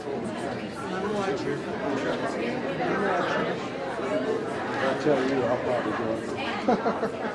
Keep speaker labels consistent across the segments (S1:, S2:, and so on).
S1: I tell you, I'll probably do it.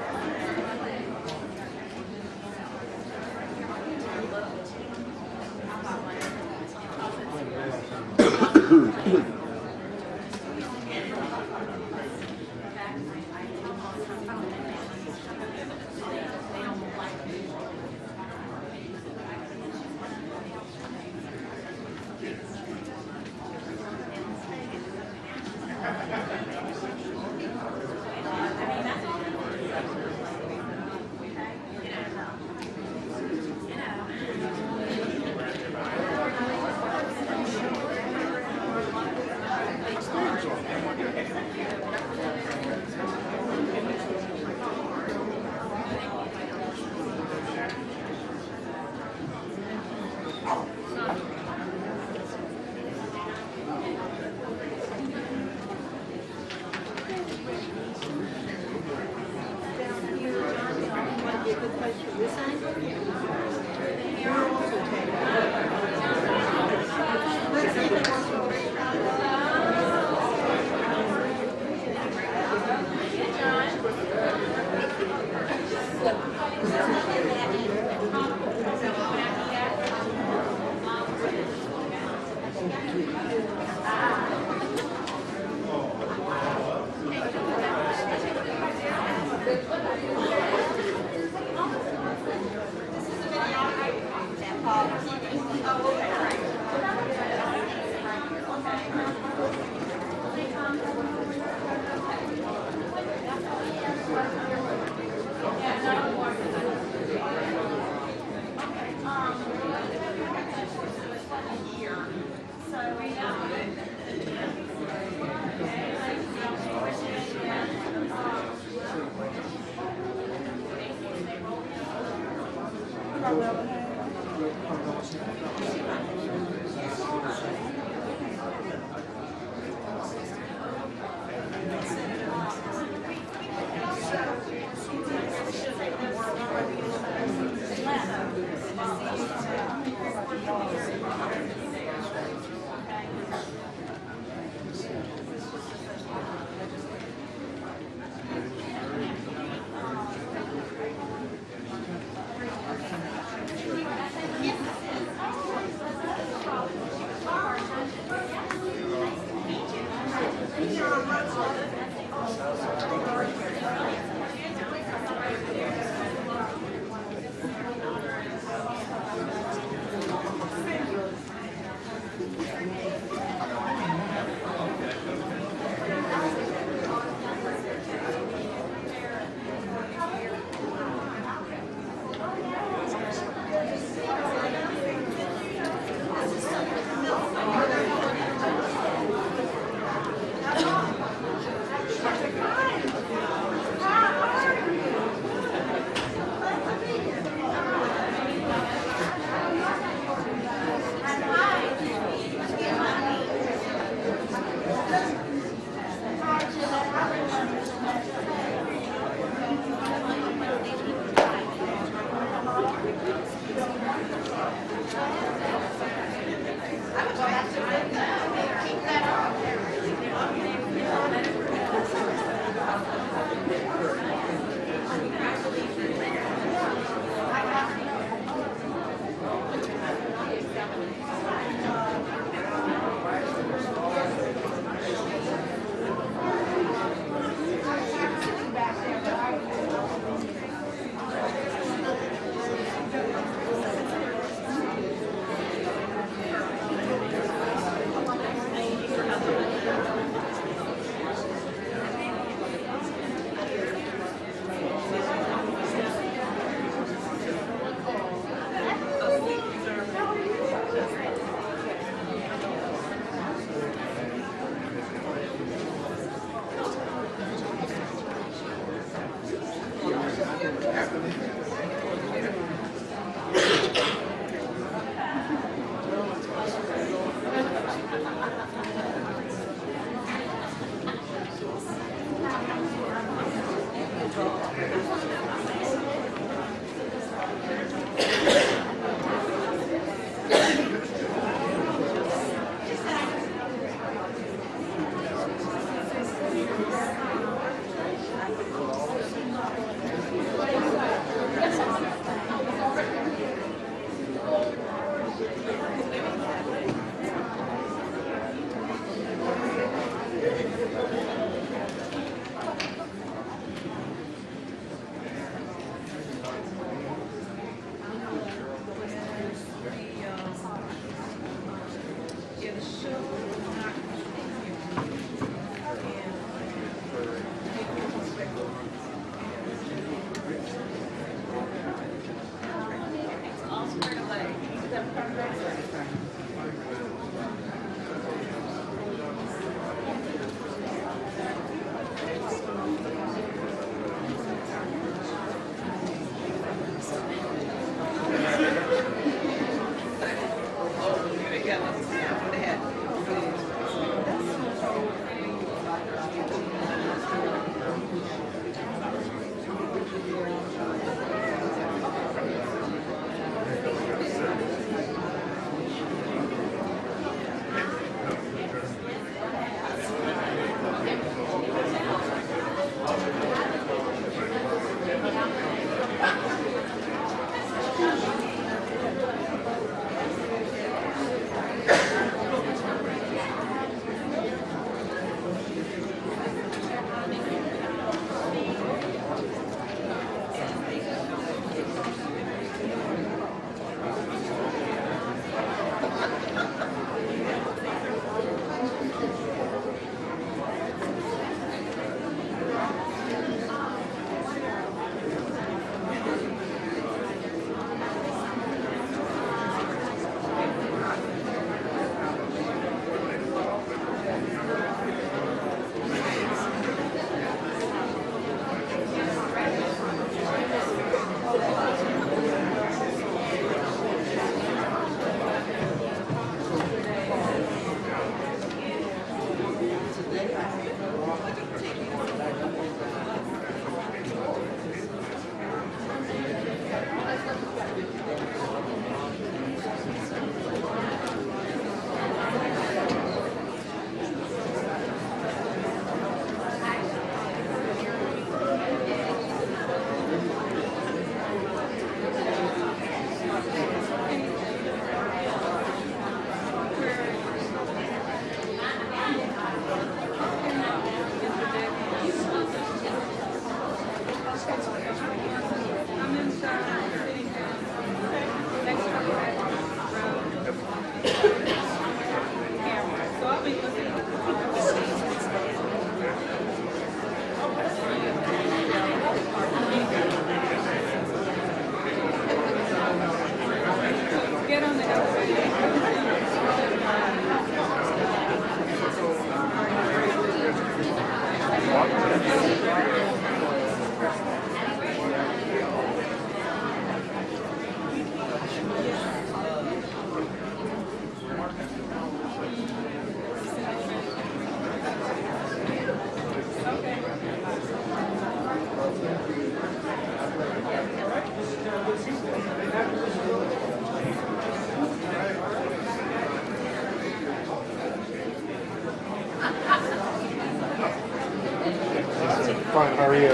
S2: Fine, how are you?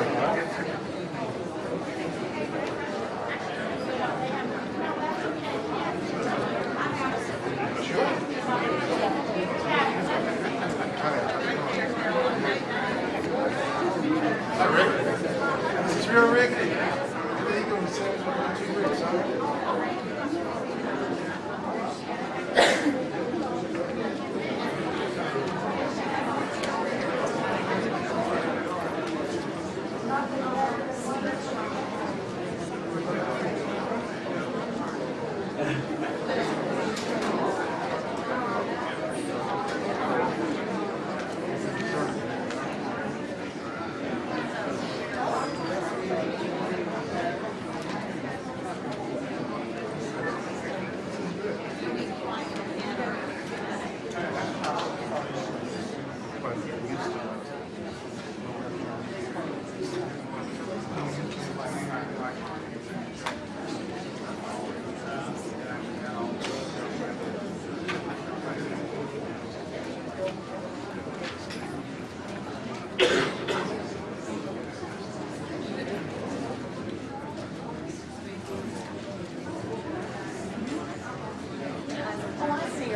S1: Is your rig? There you go. 7 rigs, all right?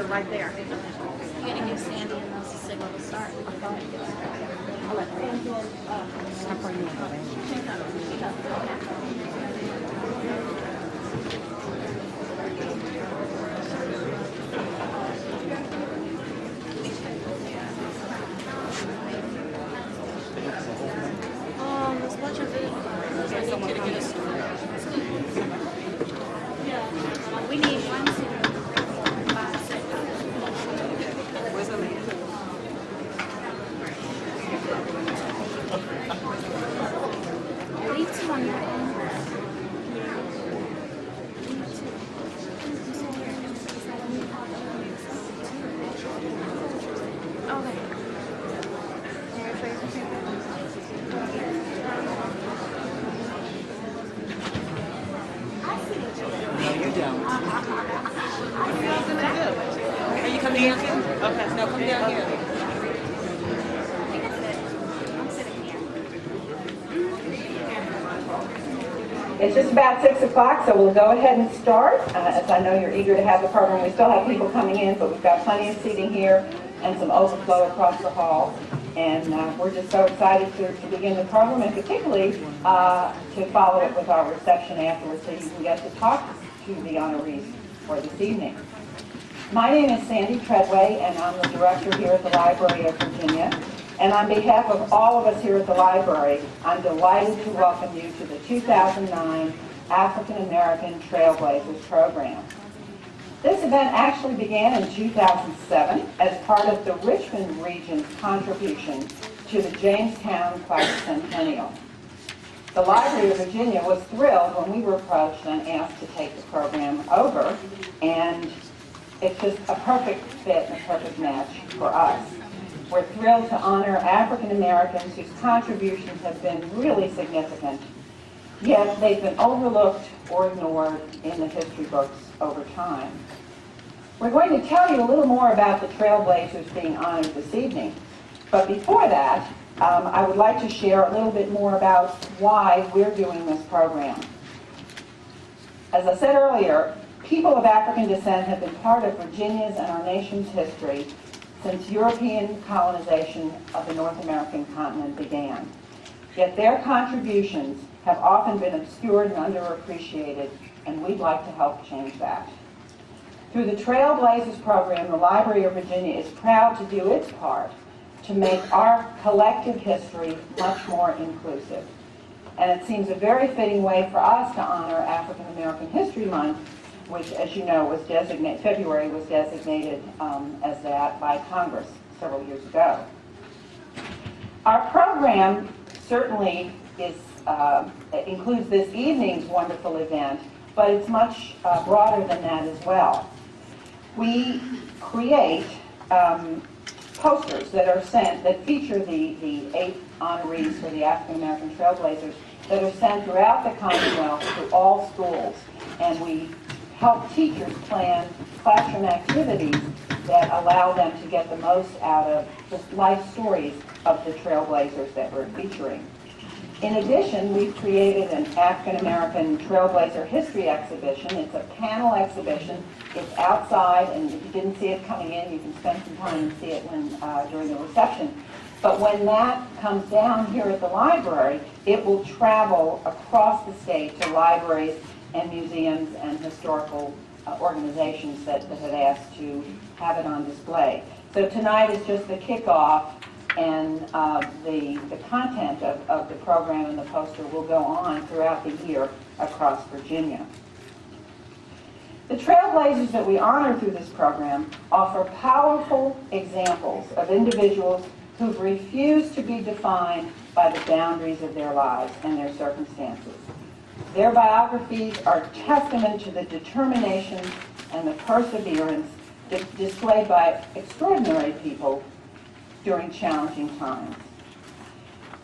S3: Right there. You're going to give Sandy and those a signal to start. I'll let
S4: Okay, no, come down here.
S3: You can sit. I'm sitting here.
S5: It's just about 6 o'clock, so we'll go ahead and start. As I know you're eager to have the program, we still have people coming in, but we've got plenty of seating here and some overflow across the hall. And we're just so excited to begin the program, and particularly to follow it with our reception afterwards, so you can get to talk to the honorees for this evening. My name is Sandy Treadway, and I'm the director here at the Library of Virginia. And on behalf of all of us here at the library, I'm delighted to welcome you to the 2009 African American Trailblazers program. This event actually began in 2007 as part of the Richmond region's contribution to the Jamestown Bicentennial. The Library of Virginia was thrilled when we were approached and asked to take the program over, and it's just a perfect fit and a perfect match for us. We're thrilled to honor African Americans whose contributions have been really significant, yet they've been overlooked or ignored in the history books over time. We're going to tell you a little more about the Trailblazers being honored this evening, but before that, I would like to share a little bit more about why we're doing this program. As I said earlier, people of African descent have been part of Virginia's and our nation's history since European colonization of the North American continent began. Yet their contributions have often been obscured and underappreciated, and we'd like to help change that. Through the Trailblazers program, the Library of Virginia is proud to do its part to make our collective history much more inclusive. And it seems a very fitting way for us to honor African American History Month, which, as you know, was designated, February was designated as that by Congress several years ago. Our program certainly includes this evening's wonderful event, but it's much broader than that as well. We create posters that are sent that feature the 8 honorees for the African American Trailblazers that are sent throughout the Commonwealth to all schools, and we help teachers plan classroom activities that allow them to get the most out of the life stories of the Trailblazers that we're featuring. In addition, we've created an African American Trailblazer history exhibition. It's a panel exhibition. It's outside, and if you didn't see it coming in, you can spend some time and see it during the reception. But when that comes down here at the library, it will travel across the state to libraries and museums and historical organizations that have asked to have it on display. So tonight is just the kickoff, and the content of the program and the poster will go on throughout the year across Virginia. The Trailblazers that we honor through this program offer powerful examples of individuals who've refused to be defined by the boundaries of their lives and their circumstances. Their biographies are testament to the determination and the perseverance displayed by extraordinary people during challenging times.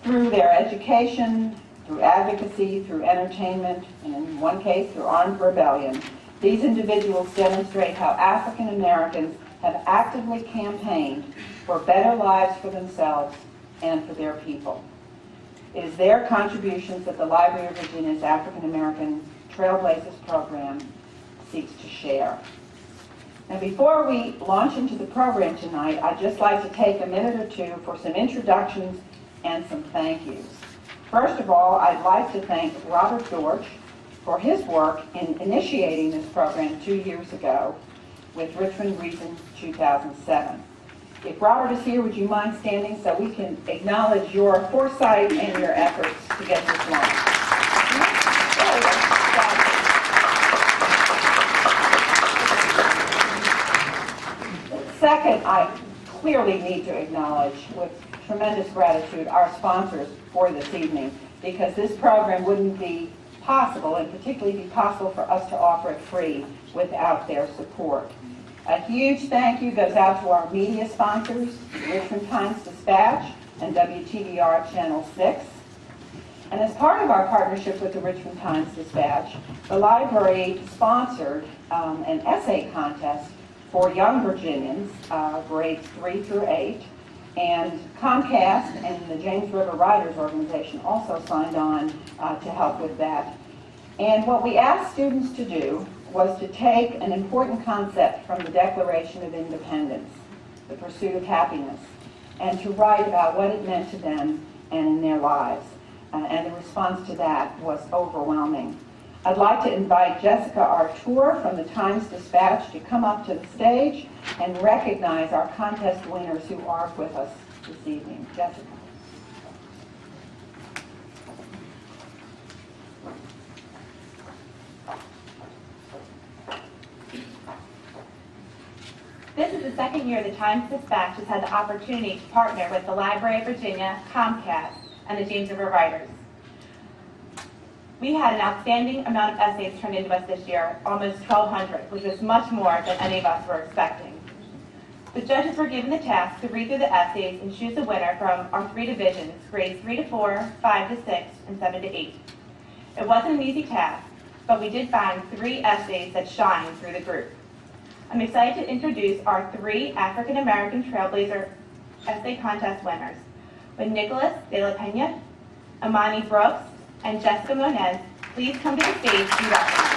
S5: Through their education, through advocacy, through entertainment, and in one case through armed rebellion, these individuals demonstrate how African Americans have actively campaigned for better lives for themselves and for their people. It is their contributions that the Library of Virginia's African American Trailblazers program seeks to share. And before we launch into the program tonight, I'd just like to take a minute or two for some introductions and some thank yous. First of all, I'd like to thank Robert George for his work in initiating this program 2 years ago with Richmond Region 2007. If Robert is here, would you mind standing so we can acknowledge your foresight and your efforts to get this launched? Second, I clearly need to acknowledge with tremendous gratitude our sponsors for this evening, because this program wouldn't be possible, and particularly be possible for us to offer it free without their support. A huge thank you goes out to our media sponsors, Richmond Times-Dispatch and WTDR Channel 6. And as part of our partnership with the Richmond Times-Dispatch, the library sponsored an essay contest for young Virginians, grades 3 through 8. And Comcast and the James River Writers Organization also signed on to help with that. And what we asked students to do was to take an important concept from the Declaration of Independence, the pursuit of happiness, and to write about what it meant to them and in their lives. And the response to that was overwhelming. I'd like to invite Jessica Artur from the Times-Dispatch to come up to the stage and recognize our contest winners who are with us this evening. Jessica.
S4: This is the second year the Times-Dispatch has had the opportunity to partner with the Library of Virginia, Comcast, and the James River Writers. We had an outstanding amount of essays turned into us this year, almost 1,200, which was much more than any of us were expecting. The judges were given the task to read through the essays and choose a winner from our 3 divisions, grades 3 to 4, 5 to 6, and 7 to 8. It wasn't an easy task, but we did find 3 essays that shine through the group. I'm excited to introduce our 3 African American Trailblazer essay contest winners, with Nicholas De La Pena, Amani Brooks, and Jessica Moniz. Please come to the stage to be recognized.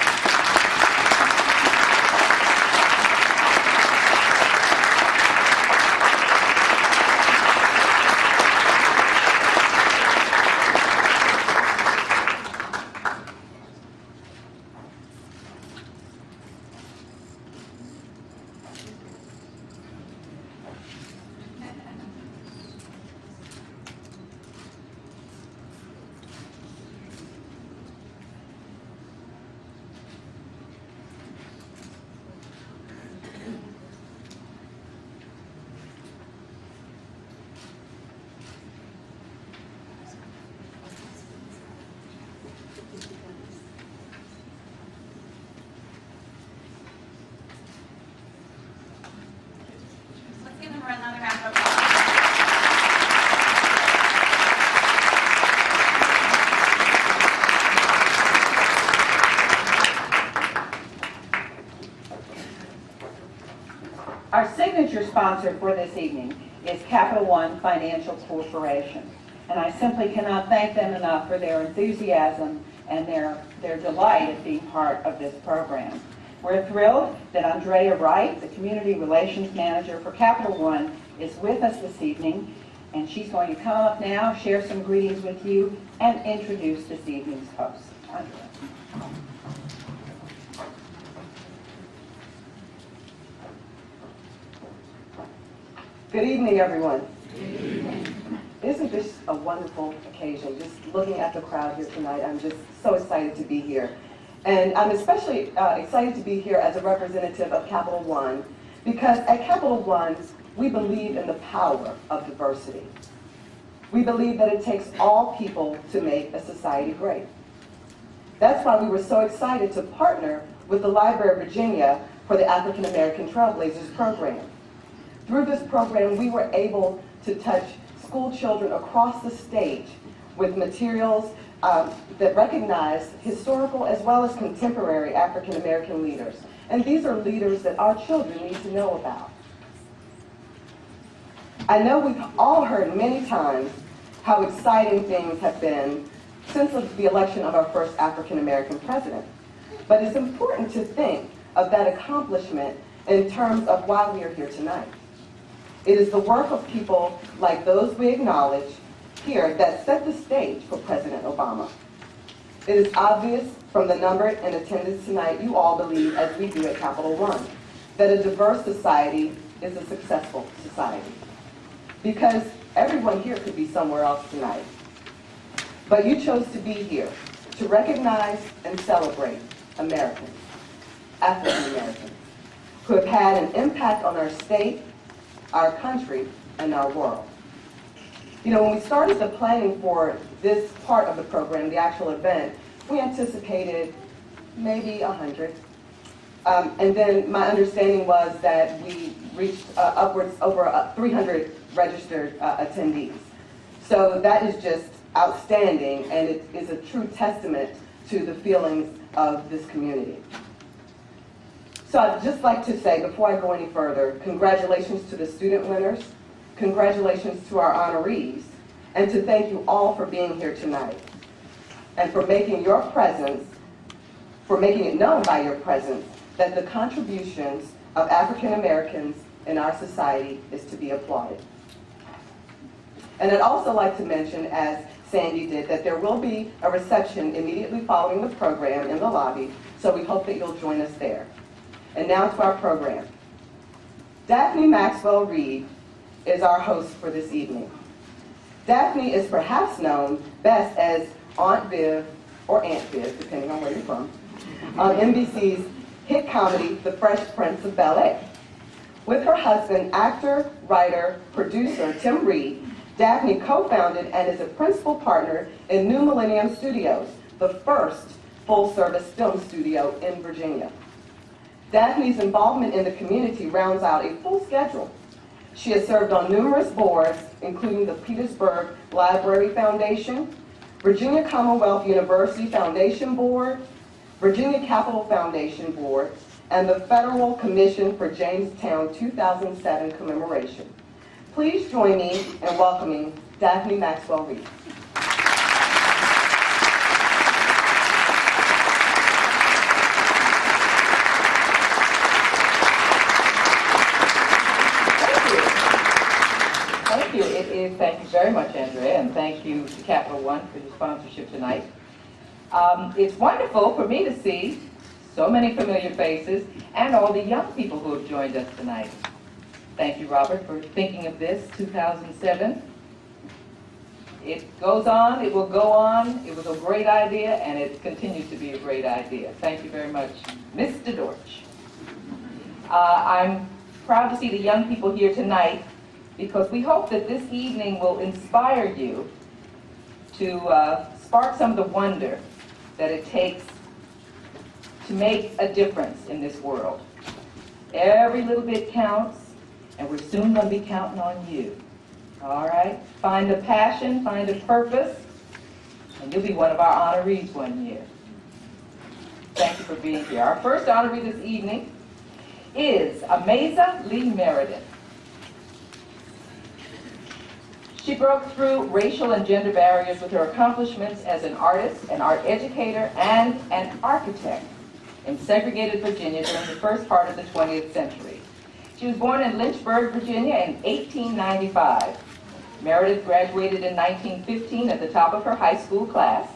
S3: Another round of applause.
S5: Our signature sponsor for this evening is Capital One Financial Corporation, and I simply cannot thank them enough for their enthusiasm and their delight at being part of this program. We're thrilled that Andrea Wright, the Community Relations Manager for Capital One, is with us this evening, and she's going to come up now, share some greetings with you, and introduce this evening's host. Andrea.
S6: Good evening, everyone. Isn't this a wonderful occasion? Just looking at the crowd here tonight, I'm just so excited to be here. And I'm especially excited to be here as a representative of Capital One, because at Capital One, we believe in the power of diversity. We believe that it takes all people to make a society great. That's why we were so excited to partner with the Library of Virginia for the African American Trailblazers program. Through this program, we were able to touch school children across the state with materials that recognize historical as well as contemporary African American leaders. And these are leaders that our children need to know about. I know we've all heard many times how exciting things have been since the election of our first African American president. But it's important to think of that accomplishment in terms of why we are here tonight. It is the work of people like those we acknowledge here that set the stage for President Obama. It is obvious from the number in attendance tonight you all believe, as we do at Capital One, that a diverse society is a successful society. Because everyone here could be somewhere else tonight. But you chose to be here to recognize and celebrate Americans, African Americans, who have had an impact on our state, our country, and our world. You know, when we started the planning for this part of the program, the actual event, we anticipated maybe 100. And then my understanding was that we reached upwards over 300 registered attendees. So that is just outstanding, and it is a true testament to the feelings of this community. So I'd just like to say, before I go any further, congratulations to the student winners, congratulations to our honorees, and to thank you all for being here tonight, and for making your presence, for making it known by your presence, that the contributions of African Americans in our society is to be applauded. And I'd also like to mention, as Sandy did, that there will be a reception immediately following the program in the lobby, so we hope that you'll join us there. And now to our program. Daphne Maxwell Reid is our host for this evening. Daphne is perhaps known best as Aunt Viv, or Aunt Viv, depending on where you're from, on NBC's hit comedy, The Fresh Prince of Bel-Air. With her husband, actor, writer, producer Tim Reid, Daphne co-founded and is a principal partner in New Millennium Studios, the first full-service film studio in Virginia. Daphne's involvement in the community rounds out a full schedule. She has served on numerous boards, including the Petersburg Library Foundation, Virginia Commonwealth University Foundation Board, Virginia Capital Foundation Board, and the Federal Commission for Jamestown 2007 commemoration. Please join me in welcoming Daphne Maxwell Reid.
S7: Thank you very much, Andrea, and thank you to Capital One for your sponsorship tonight. It's wonderful for me to see so many familiar faces and all the young people who have joined us tonight. Thank you, Robert, for thinking of this, 2007. It goes on, it will go on. It was a great idea, and it continues to be a great idea. Thank you very much, Mr. Dortch. I'm proud to see the young people here tonight, because we hope that this evening will inspire you to spark some of the wonder that it takes to make a difference in this world. Every little bit counts, and we're soon going to be counting on you. All right? Find a passion, find a purpose, and you'll be one of our honorees one year. Thank you for being here. Our first honoree this evening is Ameza Lee Meredith. She broke through racial and gender barriers with her accomplishments as an artist, an art educator, and an architect in segregated Virginia during the first part of the 20th century. She was born in Lynchburg, Virginia in 1895. Meredith graduated in 1915 at the top of her high school class.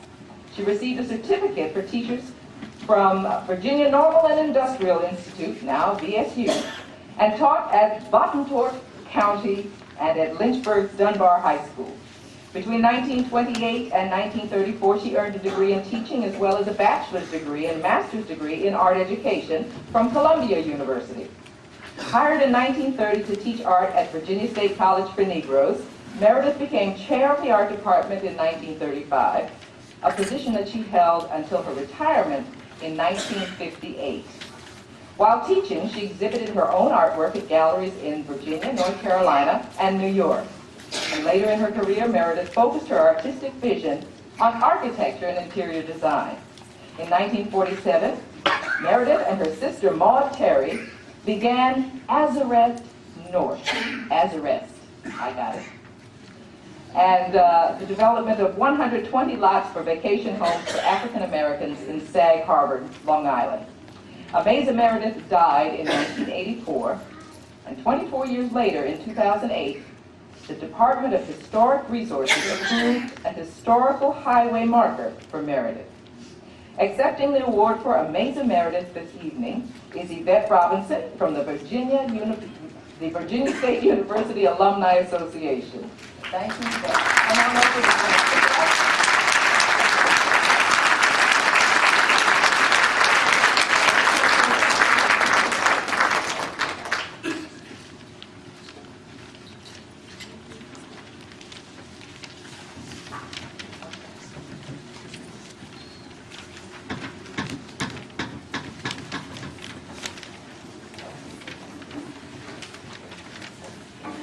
S7: She received a certificate for teachers from Virginia Normal and Industrial Institute, now VSU, and taught at Bottentorp County and at Lynchburg's Dunbar High School. Between 1928 and 1934, she earned a degree in teaching as well as a bachelor's degree and master's degree in art education from Columbia University. Hired in 1930 to teach art at Virginia State College for Negroes, Meredith became chair of the art department in 1935, a position that she held until her retirement in 1958. While teaching, she exhibited her own artwork at galleries in Virginia, North Carolina, and New York. And later in her career, Meredith focused her artistic vision on architecture and interior design. In 1947, Meredith and her sister Maud Terry began Azareth North. Azareth, I got it. And the development of 120 lots for vacation homes for African Americans in Sag Harbor, Long Island. Ameza Meredith died in 1984, and 24 years later, in 2008, the Department of Historic Resources approved a historical highway marker for Meredith. Accepting the award for Ameza Meredith this evening is Yvette Robinson from the Virginia State University Alumni Association. Thank you, Yvette. And I'm over to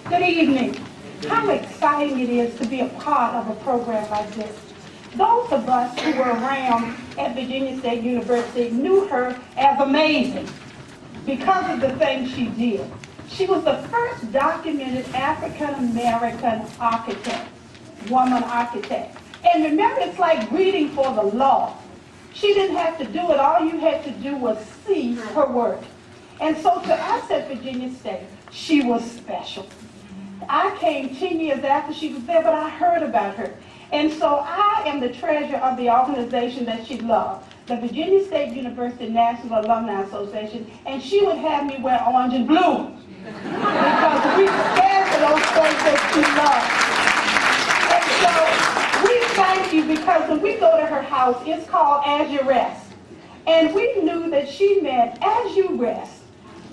S8: Good evening. How exciting it is to be a part of a program like this. Those of us who were around at Virginia State University knew her as amazing because of the things she did. She was the first documented African American architect, woman architect. And remember, it's like reading for the law. She didn't have to do it. All you had to do was see her work. And so to us at Virginia State, she was special. I came 10 years after she was there, but I heard about her. And so I am the treasurer of the organization that she loved, the Virginia State University National Alumni Association, and she would have me wear orange and blue because we stand for those things that she loved. And so we thank you, because when we go to her house, it's called As You Rest. And we knew that she meant as you rest.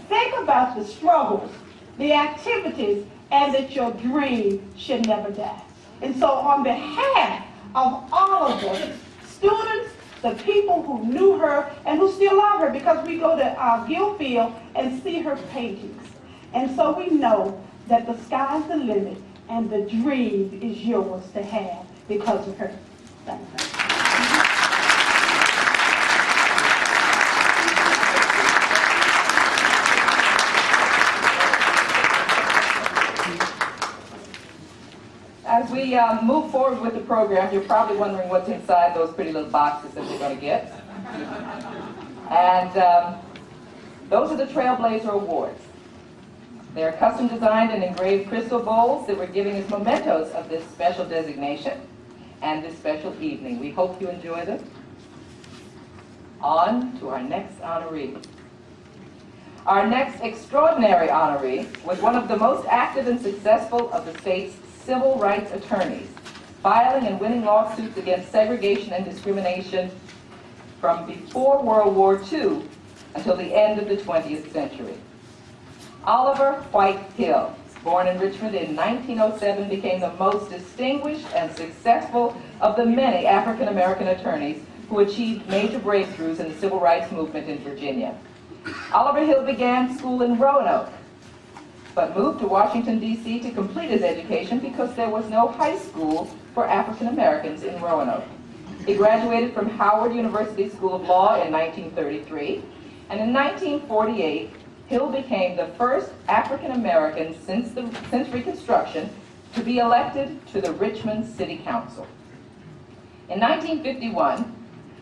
S8: Think about the struggles, the activities, and that your dream should never die. And so on behalf of all of us, students, the people who knew her and who still love her, because we go to Gilfield and see her paintings. And so we know that the sky's the limit and the dream is yours to have because of her. Thank you.
S7: As we move forward with the program, you're probably wondering what's inside those pretty little boxes that we're going to get. And those are the Trailblazer Awards. They're custom designed and engraved crystal bowls that we're giving as mementos of this special designation and this special evening. We hope you enjoy them. On to our next honoree. Our next extraordinary honoree was one of the most active and successful of the state's civil rights attorneys, filing and winning lawsuits against segregation and discrimination from before World War II until the end of the 20th century. Oliver White Hill, born in Richmond in 1907, became the most distinguished and successful of the many African American attorneys who achieved major breakthroughs in the civil rights movement in Virginia. Oliver Hill began school in Roanoke, but moved to Washington, D.C. to complete his education because there was no high school for African Americans in Roanoke. He graduated from Howard University School of Law in 1933, and in 1948, Hill became the first African American since Reconstruction to be elected to the Richmond City Council. In 1951,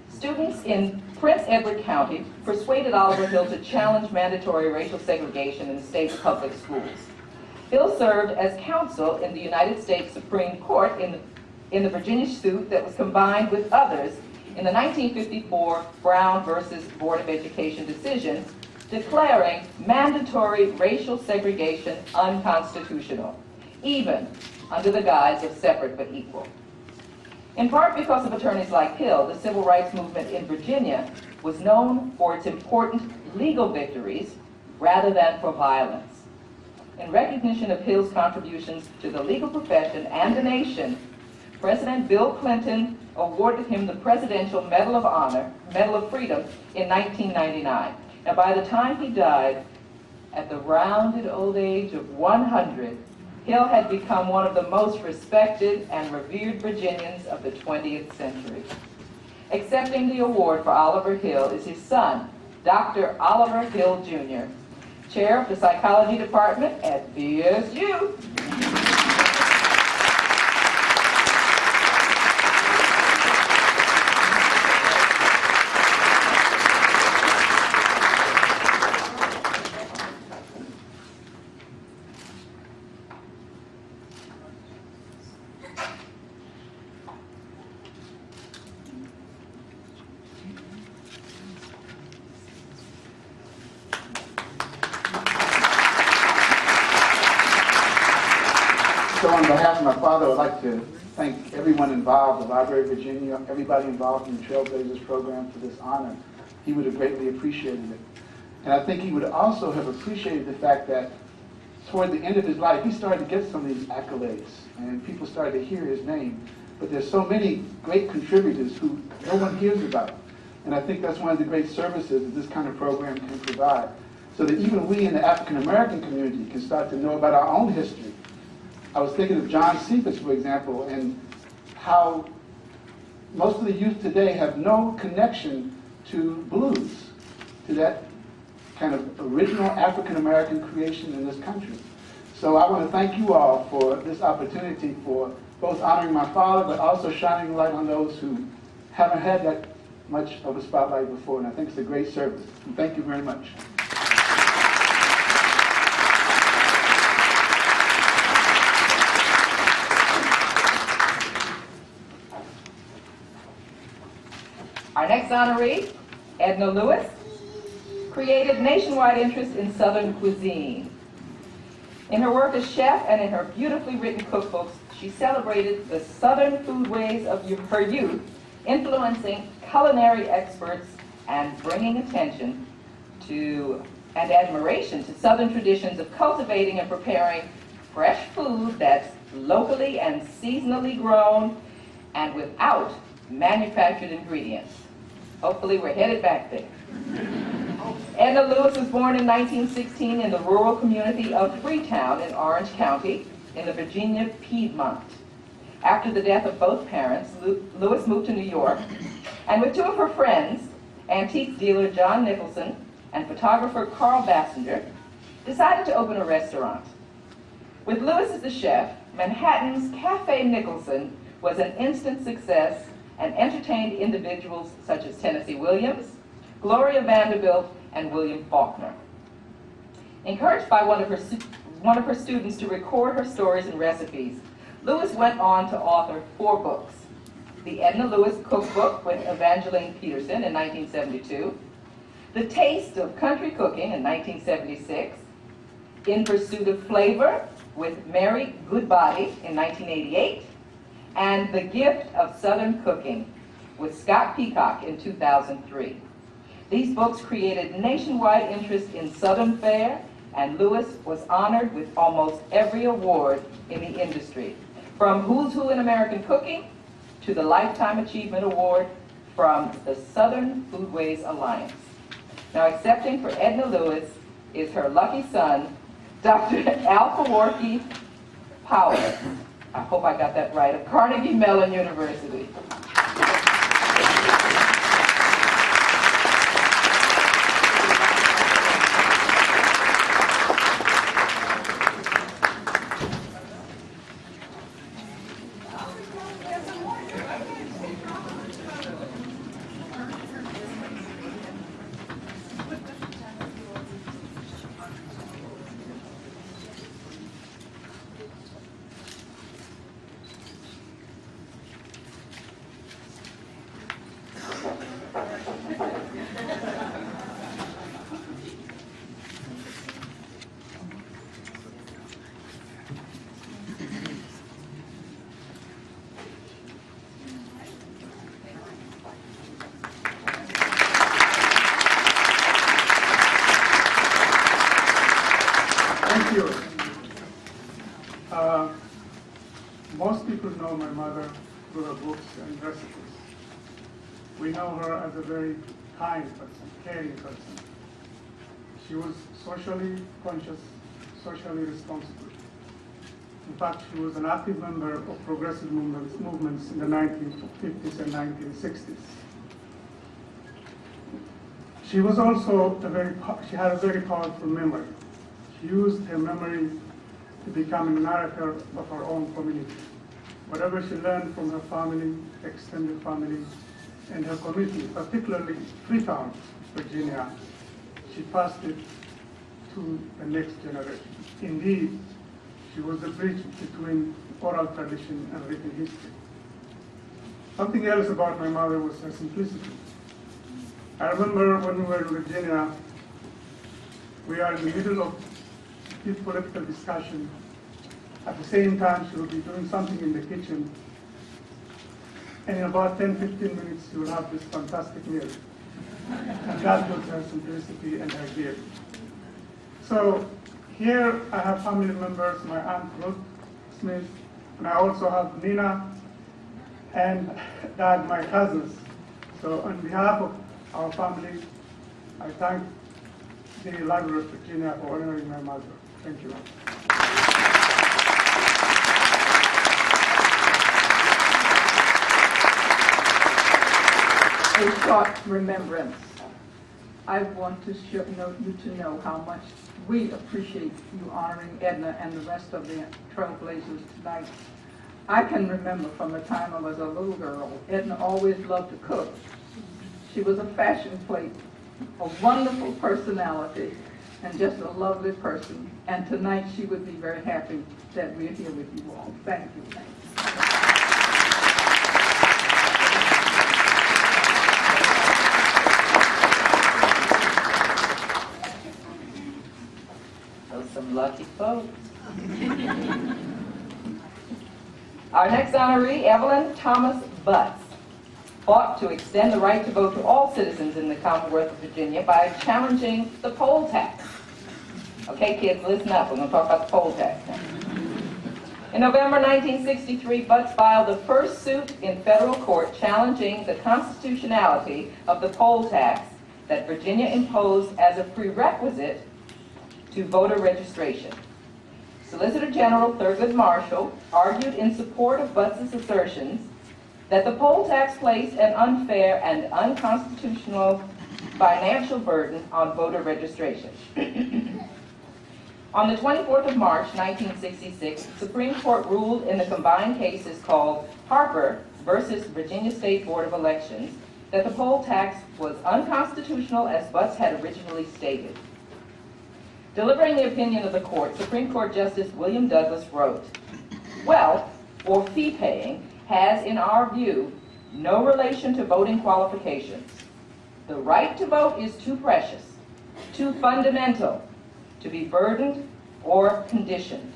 S7: students in Prince Edward County persuaded Oliver Hill to challenge mandatory racial segregation in the state's public schools. Hill served as counsel in the United States Supreme Court in the Virginia suit that was combined with others in the 1954 Brown versus Board of Education decision, declaring mandatory racial segregation unconstitutional, even under the guise of separate but equal. In part because of attorneys like Hill, the civil rights movement in Virginia was known for its important legal victories rather than for violence. In recognition of Hill's contributions to the legal profession and the nation, President Bill Clinton awarded him the Presidential Medal of Honor, Medal of Freedom, in 1999. And by the time he died, at the rounded old age of 100, Hill had become one of the most respected and revered Virginians of the 20th century. Accepting the award for Oliver Hill is his son, Dr. Oliver Hill, Jr., chair of the psychology department at VSU.
S1: So on behalf of my father, I would like to thank everyone involved, the Library of Virginia, everybody involved in the Trailblazers program for this honor. He would have greatly appreciated it. And I think he would also have appreciated the fact that toward the end of his life, he started to get some of these accolades, and people started to hear his name. But there's so many great contributors who no one hears about. And I think that's one of the great services that this kind of program can provide, so that even we in the African American community can start to know about our own history. I was thinking of John Cephas, for example, and how most of the youth today have no connection to blues, to that kind of original African American creation in this country. So I want to thank you all for this opportunity for both honoring my father, but also shining light on those who haven't had that much of a spotlight before, and I think it's a great service. And thank you very much.
S7: Our next honoree, Edna Lewis, created nationwide interest in Southern cuisine. In her work as chef and in her beautifully written cookbooks, she celebrated the Southern foodways of her youth, influencing culinary experts and bringing attention to and admiration to Southern traditions of cultivating and preparing fresh food that's locally and seasonally grown and without manufactured ingredients. Hopefully we're headed back there. Edna Lewis was born in 1916 in the rural community of Freetown in Orange County in the Virginia Piedmont. After the death of both parents, Lewis moved to New York, and with two of her friends, antique dealer John Nicholson and photographer Carl Bassinger, decided to open a restaurant. With Lewis as the chef, Manhattan's Cafe Nicholson was an instant success and entertained individuals such as Tennessee Williams, Gloria Vanderbilt, and William Faulkner. Encouraged by one of her students to record her stories and recipes, Lewis went on to author 4 books. The Edna Lewis Cookbook with Evangeline Peterson in 1972, The Taste of Country Cooking in 1976, In Pursuit of Flavor with Mary Goodbody in 1988, and The Gift of Southern Cooking with Scott Peacock in 2003. These books created nationwide interest in Southern fare, and Lewis was honored with almost every award in the industry, from Who's Who in American Cooking to the Lifetime Achievement Award from the Southern Foodways Alliance. Now, accepting for Edna Lewis is her lucky son, Dr. Alfaworki Powers. I hope I got that right, of Carnegie Mellon University.
S2: Thank you. Most people know my mother through her books and recipes. We know her as a very kind person, caring person. She was socially conscious, socially responsible. In fact, she was an active member of progressive movements in the 1950s and 1960s. She was also she had a very powerful memory. She used her memory to become a narrator of her own community. Whatever she learned from her family, extended family, and her community, particularly Freetown, Virginia, she passed it to the next generation. Indeed, she was the bridge between oral tradition and written history. Something else about my mother was her simplicity. I remember when we were in Virginia, we are in the middle of deep political discussion. At the same time, she will be doing something in the kitchen. And in about 10-15 minutes, she will have this fantastic meal. And that was her simplicity and her gift. So here I have family members, my Aunt Ruth Smith, and I also have Nina and Dad, my cousins. So on behalf of our family, I thank the Library of Virginia for honoring my mother. Thank you.
S5: A short remembrance.
S9: I want to you to know how much we appreciate you honoring Edna and the rest of the Trailblazers tonight. I can remember from the time I was a little girl, Edna always loved to cook. She was a fashion plate, a wonderful personality, and just a lovely person. And tonight she would be very happy that we're here with you all. Thank you.
S7: Those some lucky folks. Our next honoree, Evelyn Thomas Butts, fought to extend the right to vote to all citizens in the Commonwealth of Virginia by challenging the poll tax. Okay, kids, listen up. We're going to talk about the poll tax now. In November 1963, Butts filed the first suit in federal court challenging the constitutionality of the poll tax that Virginia imposed as a prerequisite to voter registration. Solicitor General Thurgood Marshall argued in support of Butts' assertions that the poll tax placed an unfair and unconstitutional financial burden on voter registration. On the 24th of March, 1966, the Supreme Court ruled in the combined cases called Harper versus Virginia State Board of Elections that the poll tax was unconstitutional as Butts had originally stated. Delivering the opinion of the court, Supreme Court Justice William Douglas wrote, "Wealth, or fee paying, has, in our view, no relation to voting qualifications. The right to vote is too precious, too fundamental, to be burdened or conditioned."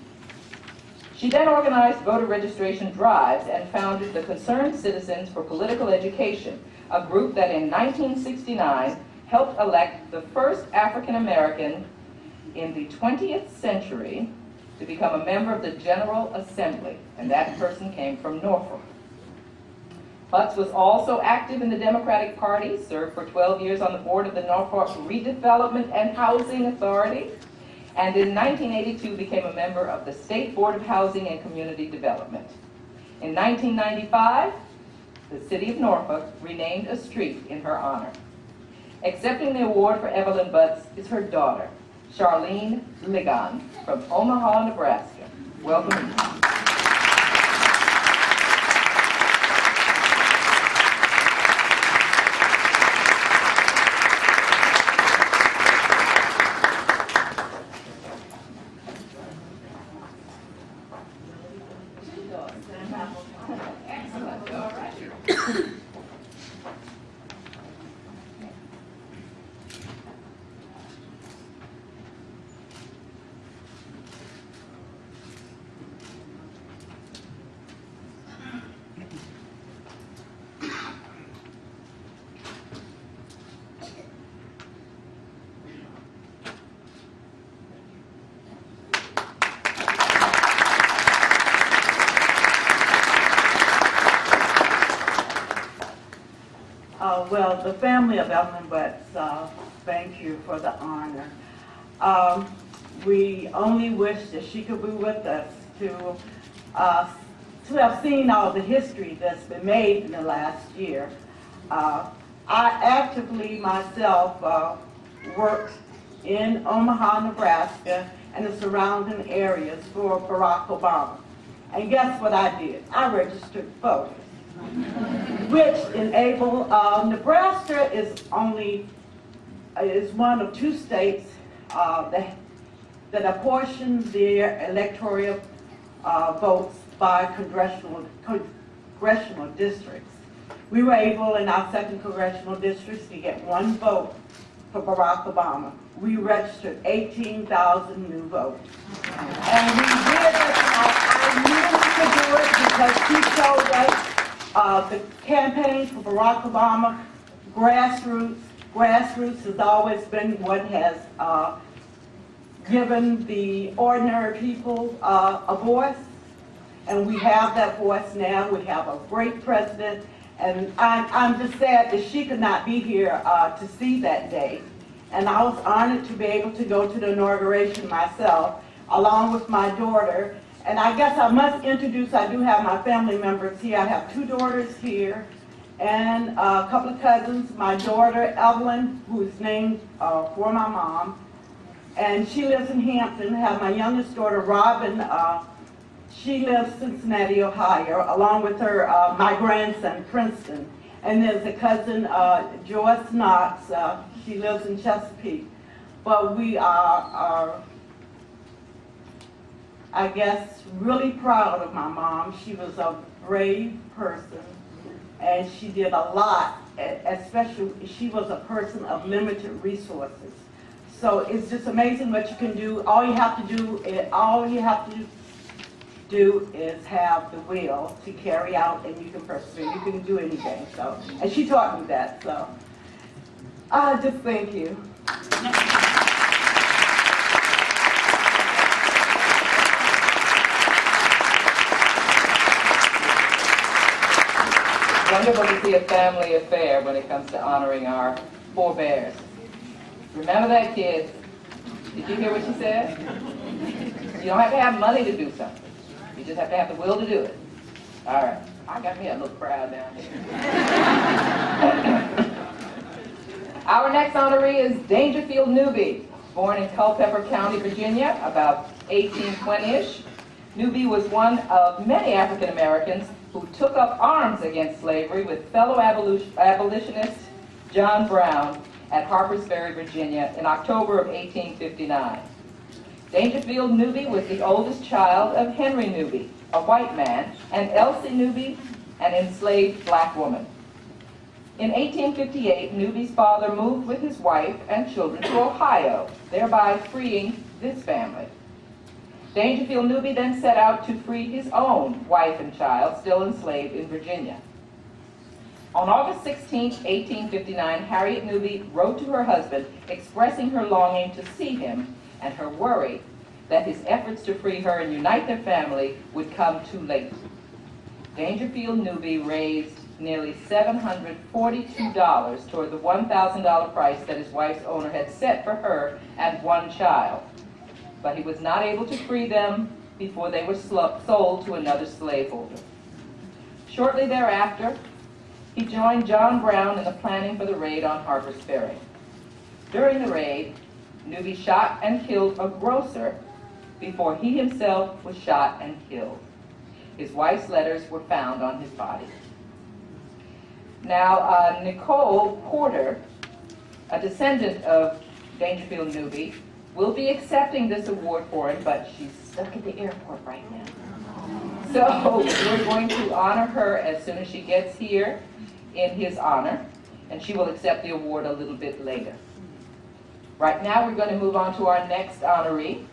S7: She then organized voter registration drives and founded the Concerned Citizens for Political Education, a group that in 1969 helped elect the first African American in the 20th century to become a member of the General Assembly, and that person came from Norfolk. Butts was also active in the Democratic Party, served for 12 years on the board of the Norfolk Redevelopment and Housing Authority, and in 1982 became a member of the State Board of Housing and Community Development. In 1995, the city of Norfolk renamed a street in her honor. Accepting the award for Evelyn Butts is her daughter, Charlene Ligon, from Omaha, Nebraska. Welcome. Excellent. All right.
S10: Well, the family of Evelyn Butts, thank you for the honor. We only wish that she could be with us to have seen all the history that's been made in the last year. I actively myself worked in Omaha, Nebraska and the surrounding areas for Barack Obama. And guess what I did? I registered voters, which enable, Nebraska is one of two states that apportion their electoral votes by congressional districts. We were able in our second congressional districts to get one vote for Barack Obama. We registered 18,000 new votes. And we did it, I knew we could do it because she showed us the campaign for Barack Obama, grassroots. Grassroots has always been what has given the ordinary people a voice, and we have that voice now. We have a great president, and I'm just sad that she could not be here to see that day. And I was honored to be able to go to the inauguration myself, along with my daughter. And I guess I must introduce, I do have my family members here. I have two daughters here, and a couple of cousins, my daughter Evelyn, who is named for my mom, and she lives in Hampton. I have my youngest daughter Robin, she lives in Cincinnati, Ohio, along with her, my grandson Princeton. And there's a cousin, Joyce Knox, she lives in Chesapeake. But we are, I guess, really proud of my mom. She was a brave person, and she did a lot, especially she was a person of limited resources. So it's just amazing what you can do. All you have to do is have the will to carry out, and you can persevere. You can do anything. So, and she taught me that. So, I just thank you.
S7: Wonderful to see a family affair when it comes to honoring our forebears. Remember that, kids? Did you hear what she said? You don't have to have money to do something. You just have to have the will to do it. All right. I got me a little crowd down here. Our next honoree is Dangerfield Newby, born in Culpeper County, Virginia, about 1820-ish. Newby was one of many African Americans who took up arms against slavery with fellow abolitionist John Brown at Harpers Ferry, Virginia, in October of 1859. Dangerfield Newby was the oldest child of Henry Newby, a white man, and Elsie Newby, an enslaved black woman. In 1858, Newby's father moved with his wife and children to Ohio, thereby freeing this family. Dangerfield Newby then set out to free his own wife and child, still enslaved in Virginia. On August 16, 1859, Harriet Newby wrote to her husband expressing her longing to see him and her worry that his efforts to free her and unite their family would come too late. Dangerfield Newby raised nearly $742 toward the $1,000 price that his wife's owner had set for her and one child. But he was not able to free them before they were sold to another slaveholder. Shortly thereafter, he joined John Brown in the planning for the raid on Harpers Ferry. During the raid, Newby shot and killed a grocer before he himself was shot and killed. His wife's letters were found on his body. Now, Nicole Porter, a descendant of Dangerfield Newby, will be accepting this award for him, but she's stuck at the airport right now. So we're going to honor her as soon as she gets here in his honor, and she will accept the award a little bit later. Right now we're going to move on to our next honoree,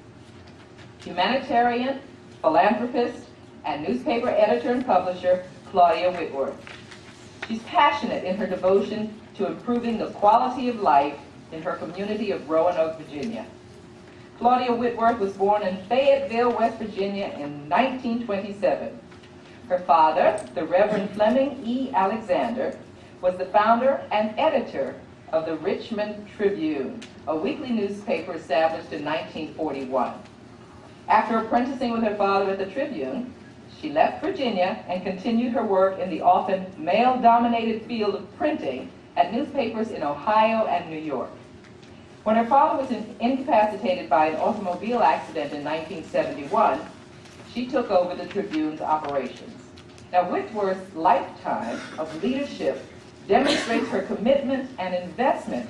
S7: humanitarian, philanthropist, and newspaper editor and publisher, Claudia Whitworth. She's passionate in her devotion to improving the quality of life in her community of Roanoke, Virginia. Claudia Whitworth was born in Fayetteville, West Virginia in 1927. Her father, the Reverend Fleming E. Alexander, was the founder and editor of the Richmond Tribune, a weekly newspaper established in 1941. After apprenticing with her father at the Tribune, she left Virginia and continued her work in the often male-dominated field of printing at newspapers in Ohio and New York. When her father was incapacitated by an automobile accident in 1971, she took over the Tribune's operations. Now, Whitworth's lifetime of leadership demonstrates her commitment and investment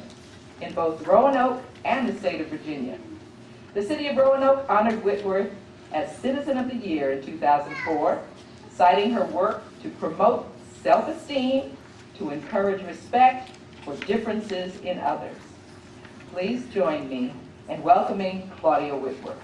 S7: in both Roanoke and the state of Virginia. The city of Roanoke honored Whitworth as Citizen of the Year in 2004, citing her work to promote self-esteem, to encourage respect for differences in others. Please join me in welcoming Claudia Whitworth.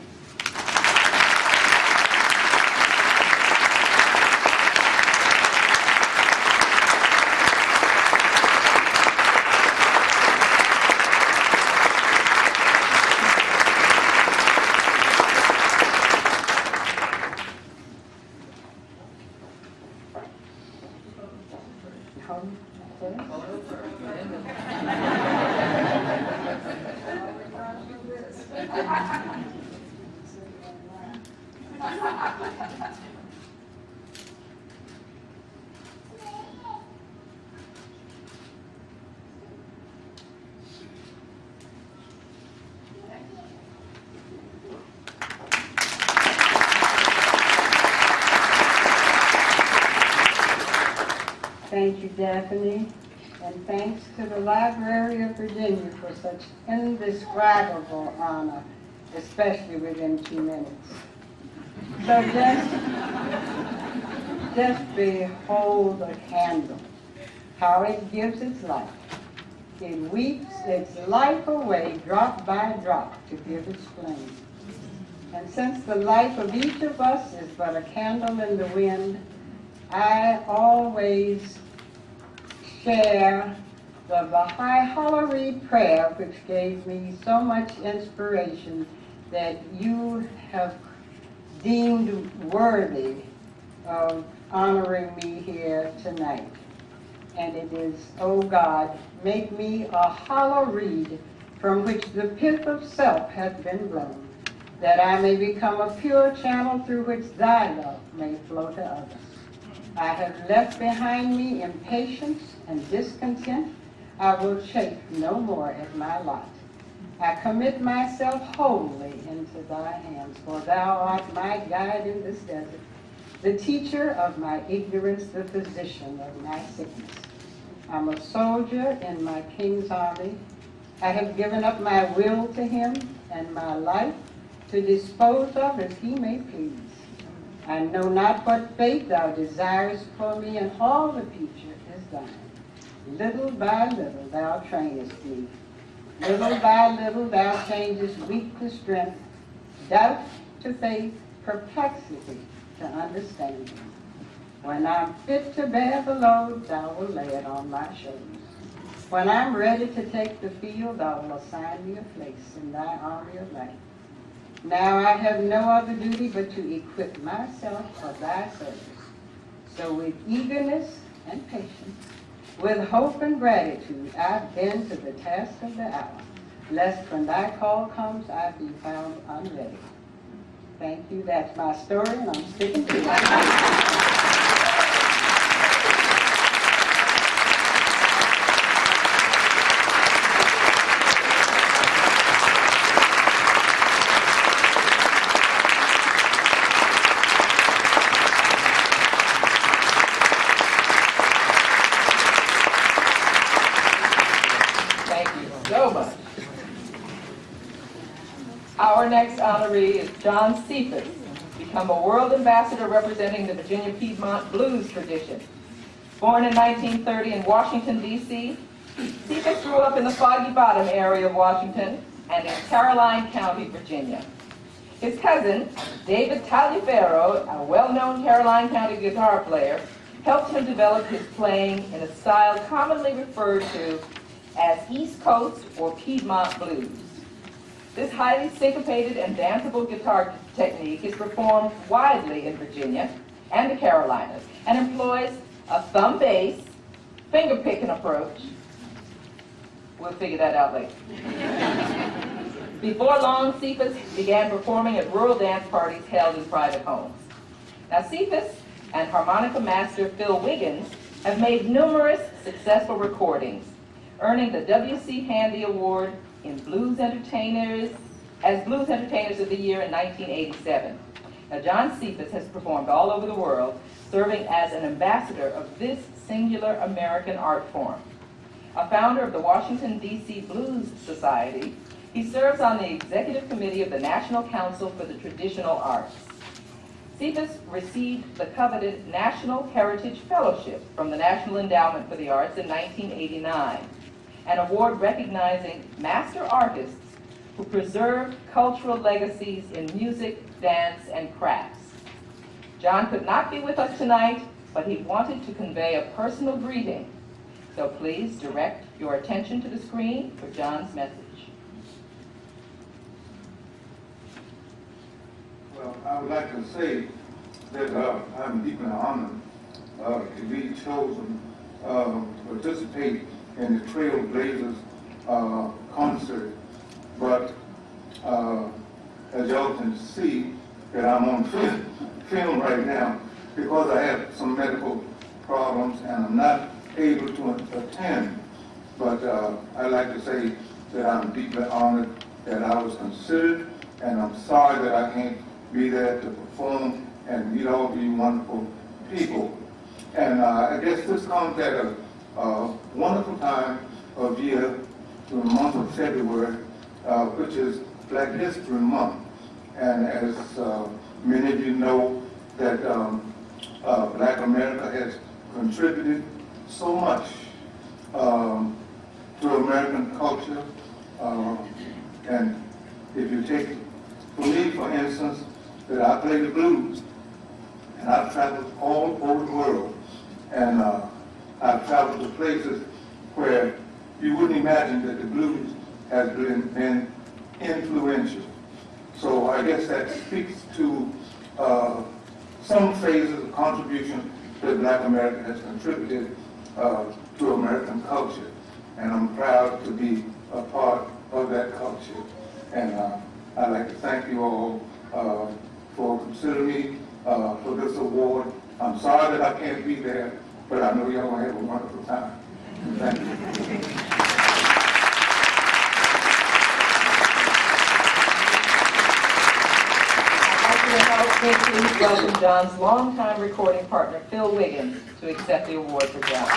S11: Thank you, Daphne, and thanks to the Library of Virginia for such indescribable honor, especially within 2 minutes. So just behold a candle, how it gives its light. It weeps its life away drop by drop to give its flame. And since the life of each of us is but a candle in the wind, I always share the Baha'i Honoree prayer, which gave me so much inspiration that you have deemed worthy of honoring me here tonight. And it is, oh God, make me a hollow reed from which the pith of self hath been blown, that I may become a pure channel through which thy love may flow to others. I have left behind me impatience and discontent. I will chafe no more at my lot. I commit myself wholly into thy hands, for thou art my guide in this desert, the teacher of my ignorance, the physician of my sickness. I'm a soldier in my king's army. I have given up my will to him and my life to dispose of as he may please. I know not what fate thou desirest for me, and all the future is thine. Little by little thou trainest me. Little by little thou changest weak to strength, doubt to faith, perplexity to understanding. When I'm fit to bear the load, thou will lay it on my shoulders. When I'm ready to take the field, thou will assign me a place in thy army of life. Now I have no other duty but to equip myself for thy service. So with eagerness and patience, with hope and gratitude, I bend to the task of the hour, lest when thy call comes, I be found unready. Thank you. That's my story, and I'm sticking to it.
S7: Our next honoree is John Cephas, become a world ambassador representing the Virginia Piedmont blues tradition. Born in 1930 in Washington, D.C., Cephas grew up in the Foggy Bottom area of Washington and in Caroline County, Virginia. His cousin, David Taliaferro, a well-known Caroline County guitar player, helped him develop his playing in a style commonly referred to as East Coast or Piedmont blues. This highly syncopated and danceable guitar technique is performed widely in Virginia and the Carolinas and employs a thumb bass, finger picking approach. We'll figure that out later. Before long, Cephas began performing at rural dance parties held in private homes. Now, Cephas and harmonica master Phil Wiggins have made numerous successful recordings, earning the W.C. Handy Award in Blues Entertainers of the Year in 1987. Now, John Cephas has performed all over the world, serving as an ambassador of this singular American art form. A founder of the Washington, D.C. Blues Society, he serves on the executive committee of the National Council for the Traditional Arts. Cephas received the coveted National Heritage Fellowship from the National Endowment for the Arts in 1989, an award recognizing master artists who preserved cultural legacies in music, dance, and crafts. John could not be with us tonight, but he wanted to convey a personal greeting. So please direct your attention to the screen for John's message.
S12: Well, I would like to say that I'm deeply honored to be chosen to participate in the Trailblazers concert, but as y'all can see that I'm on film right now because I have some medical problems and I'm not able to attend. But I'd like to say that I'm deeply honored that I was considered, and I'm sorry that I can't be there to perform and meet all of you wonderful people. And I guess this comes at a wonderful time of year, to the month of February, which is Black History Month. And as many of you know, that Black America has contributed so much to American culture. And if you take, for me, for instance, that I play the blues, and I've traveled all over the world, and I've traveled to places where you wouldn't imagine that the blues has been influential. So I guess that speaks to some phases of contribution that Black America has contributed to American culture. And I'm proud to be a part of that culture. And I'd like to thank you all for considering me for this award. I'm sorry that I can't be there, but I know y'all will have a wonderful time. Thank you.
S7: Please welcome John's longtime recording partner, Phil Wiggins, to accept the award for John.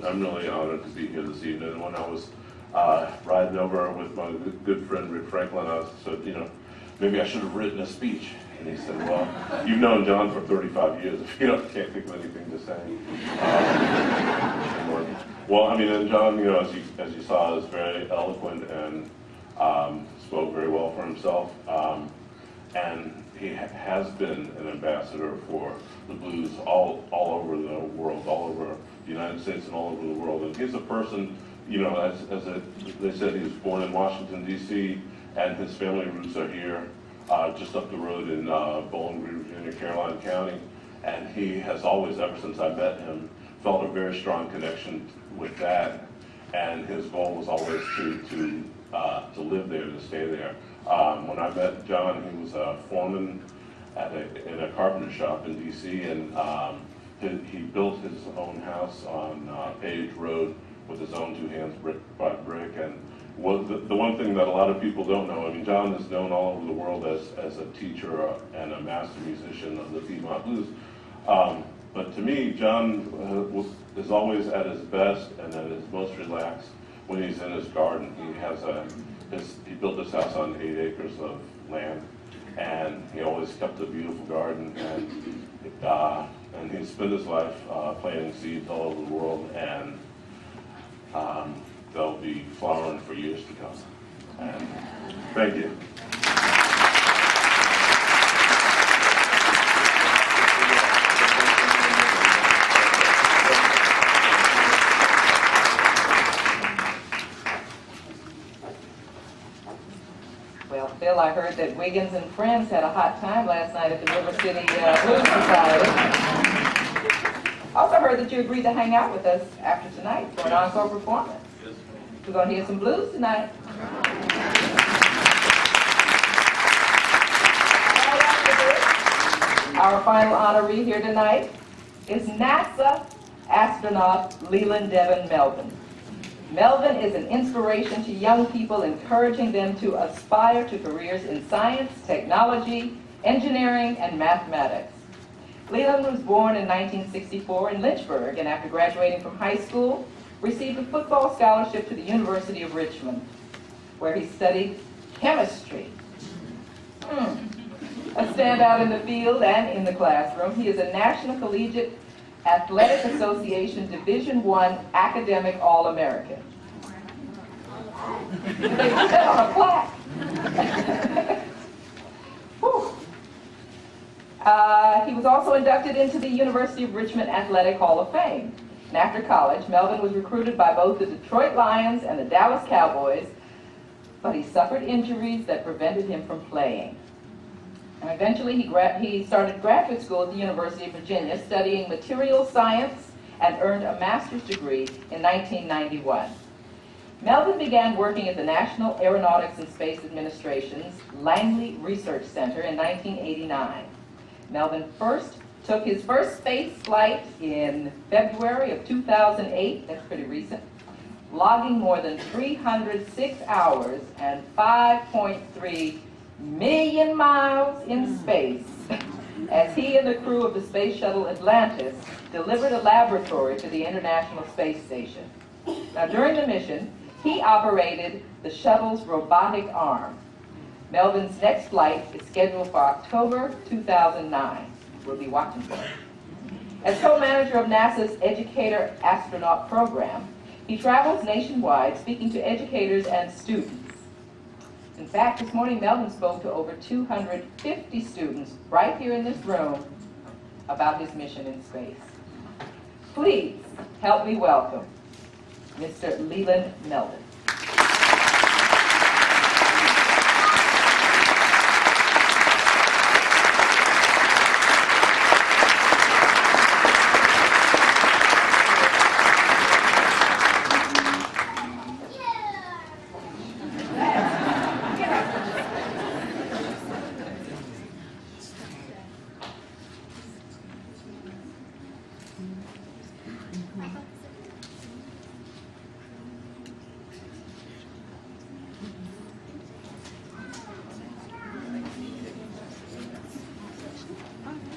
S13: I'm really honored to be here this evening. When I was riding over with my good friend Rick Franklin, I said, you know, maybe I should have written a speech. And he said, well, you've known John for 35 years. If you can't think of anything to say. Well, I mean, and John, you know, as you saw, is very eloquent and spoke very well for himself. And he has been an ambassador for the blues all over the world, all over the United States and all over the world. And he's a person, you know, they said, he was born in Washington, D.C., and his family roots are here, just up the road in Bowling Green, Virginia, Caroline County. And he has always, ever since I met him, felt a very strong connection with that. And his goal was always to live there, to stay there. When I met John, he was a foreman in a carpenter shop in D.C., and he built his own house on Page Road with his own two hands, brick by brick. And the one thing that a lot of people don't know, I mean, John is known all over the world as a teacher and a master musician of the Piedmont Blues. But to me, John is always at his best and at his most relaxed when he's in his garden. He built this house on 8 acres of land, and he always kept a beautiful garden, and he spent his life planting seeds all over the world, and they'll be flowering for years to come. And thank you.
S7: Phil, I heard that Wiggins and friends had a hot time last night at the River City Blues Society. Also heard that you agreed to hang out with us after tonight for an encore performance. We're going to hear some blues tonight. Our final honoree here tonight is NASA astronaut Leland Devon Melvin. Melvin is an inspiration to young people, encouraging them to aspire to careers in science, technology, engineering, and mathematics. Leland was born in 1964 in Lynchburg, and after graduating from high school, received a football scholarship to the University of Richmond, where he studied chemistry. A standout in the field and in the classroom, he is a National Collegiate Athletic Association Division I Academic All-American. They put that on a plaque. He was also inducted into the University of Richmond Athletic Hall of Fame. And after college, Melvin was recruited by both the Detroit Lions and the Dallas Cowboys, but he suffered injuries that prevented him from playing. And eventually he started graduate school at the University of Virginia, studying material science, and earned a master's degree in 1991. Melvin began working at the National Aeronautics and Space Administration's Langley Research Center in 1989. Melvin took his first space flight in February of 2008, that's pretty recent, logging more than 306 hours and 5.3 million miles in space as he and the crew of the space shuttle Atlantis delivered a laboratory to the International Space Station. Now, during the mission, he operated the shuttle's robotic arm. Melvin's next flight is scheduled for October 2009. We'll be watching for it. As co-manager of NASA's Educator Astronaut Program, he travels nationwide speaking to educators and students. In fact, this morning Melvin spoke to over 250 students right here in this room about his mission in space. Please help me welcome Mr. Leland Melvin.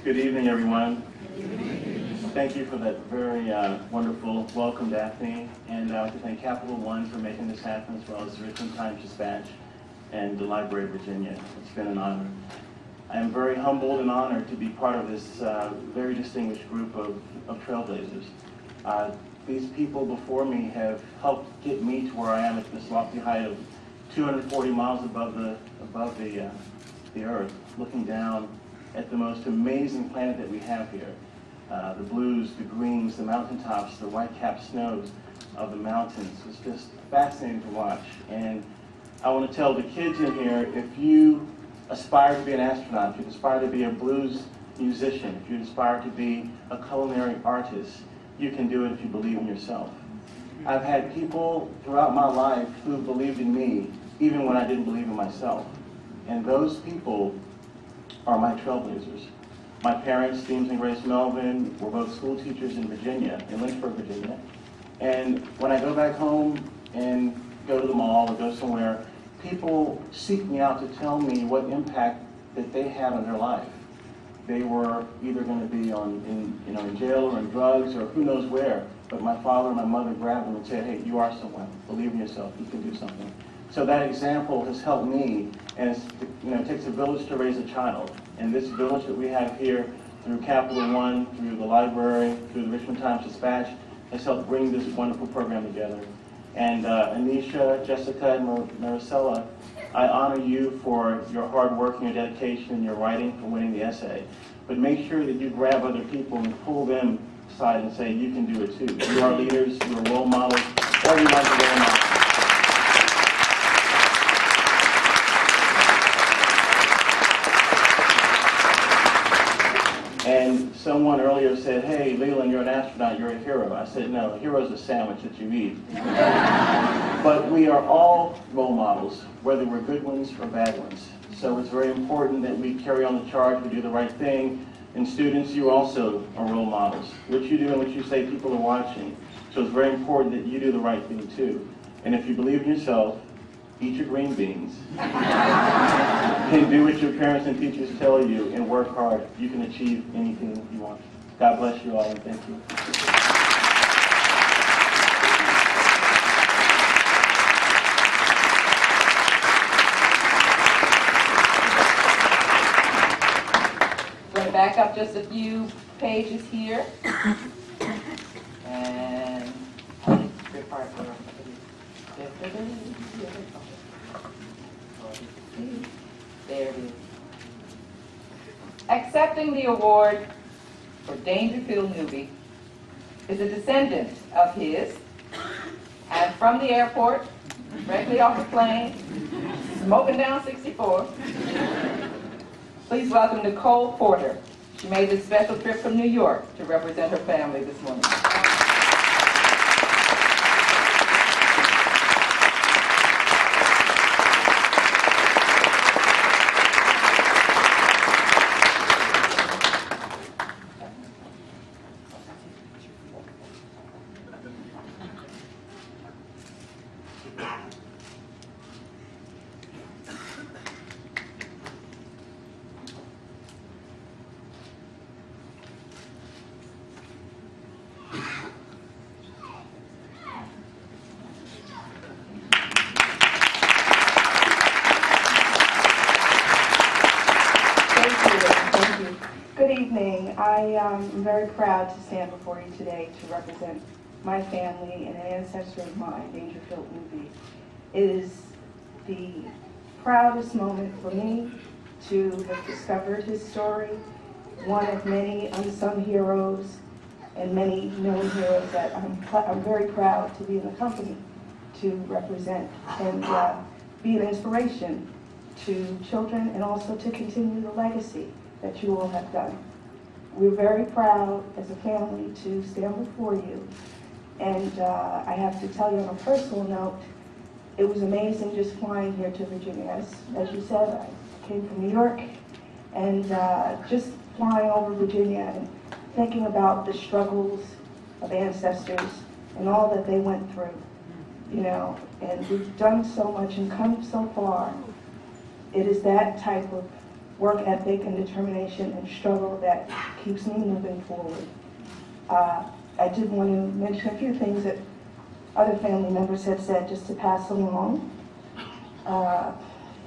S14: Good evening, everyone. Thank you for that very wonderful welcome, Daphne. And I would like to thank Capital One for making this happen, as well as the Richmond Times-Dispatch and the Library of Virginia. It's been an honor. I am very humbled and honored to be part of this very distinguished group of trailblazers. These people before me have helped get me to where I am at this lofty height of 240 miles above the earth, looking down at the most amazing planet that we have here. The blues, the greens, the mountaintops, the white-capped snows of the mountains. It's just fascinating to watch. And I want to tell the kids in here, if you aspire to be an astronaut, if you aspire to be a blues musician, if you aspire to be a culinary artist, you can do it if you believe in yourself. I've had people throughout my life who believed in me, even when I didn't believe in myself. And those people are my trailblazers. My parents, James and Grace Melvin, were both school teachers in Virginia, in Lynchburg, Virginia. And when I go back home and go to the mall or go somewhere, people seek me out to tell me what impact that they had on their life. They were either going to be in jail or in drugs or who knows where, but my father and my mother grabbed them and said, hey, you are someone. Believe in yourself. You can do something. So that example has helped me, and it takes a village to raise a child. And this village that we have here, through Capital One, through the library, through the Richmond Times-Dispatch, has helped bring this wonderful program together. And Anisha, Jessica, and Maricela, I honor you for your hard work and your dedication and your writing for winning the essay. But make sure that you grab other people and pull them aside and say, you can do it too. You are leaders, you are role models, everyone's a role model. And someone earlier said, hey, Leland, you're an astronaut, you're a hero. I said, no, a hero is a sandwich that you eat. But we are all role models, whether we're good ones or bad ones. So it's very important that we carry on the charge, we do the right thing. And students, you also are role models. What you do and what you say, people are watching. So it's very important that you do the right thing too. And if you believe in yourself, eat your green beans, and do what your parents and teachers tell you, and work hard. You can achieve anything you want. God bless you all, and thank you.
S7: I'm going to back up just a few pages here. And good part where there it is. Accepting the award for Dangerfield, Newby, is a descendant of his, and from the airport, directly off the plane, smoking down 64, please welcome Nicole Porter. She made this special trip from New York to represent her family this morning.
S15: Good evening. I am very proud to stand before you today to represent my family and an ancestor of mine, Dangerfield, Newby. It is the proudest moment for me to have discovered his story, one of many unsung heroes and many known heroes that I'm very proud to be in the company to represent and be an inspiration to children and also to continue the legacy that you all have done. We're very proud as a family to stand before you. And I have to tell you on a personal note, it was amazing just flying here to Virginia. As you said, I came from New York, and just flying over Virginia and thinking about the struggles of ancestors and all that they went through, you know, and we've done so much and come so far. It is that type of work ethic and determination and struggle that keeps me moving forward. I did want to mention a few things that other family members have said just to pass along.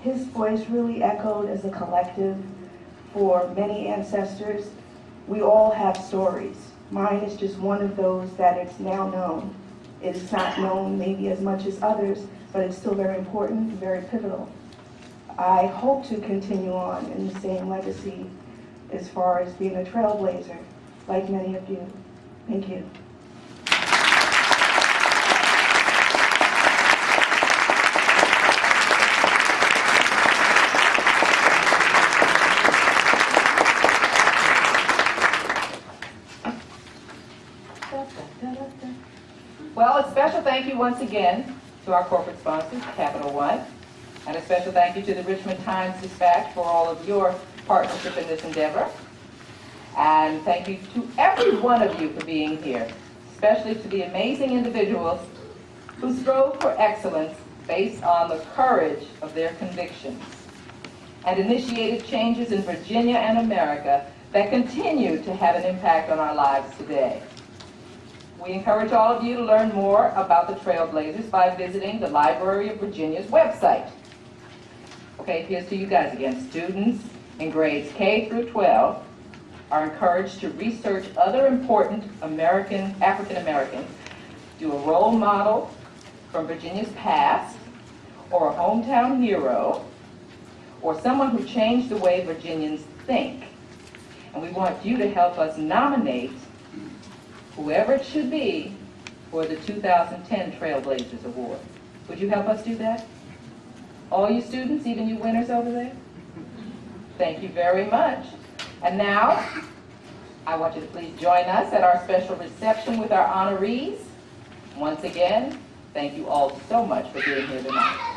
S15: His voice really echoed as a collective for many ancestors. We all have stories. Mine is just one of those that it's now known. It is not known maybe as much as others, but it's still very important and very pivotal. I hope to continue on in the same legacy as far as being a trailblazer, like many of you. Thank you.
S7: Well, a special thank you once again to our corporate sponsors, Capital One, and a special thank you to the Richmond Times-Dispatch for all of your partnership in this endeavor. And thank you to every one of you for being here, especially to the amazing individuals who strove for excellence based on the courage of their convictions and initiated changes in Virginia and America that continue to have an impact on our lives today. We encourage all of you to learn more about the Trailblazers by visiting the Library of Virginia's website. Okay, here's to you guys again. Students in grades K through 12 are encouraged to research other important African Americans, do a role model from Virginia's past, or a hometown hero, or someone who changed the way Virginians think. And we want you to help us nominate whoever it should be for the 2010 Trailblazers Award. Would you help us do that? All you students, even you winners over there? Thank you very much. And now, I want you to please join us at our special reception with our honorees. Once again, thank you all so much for being here tonight.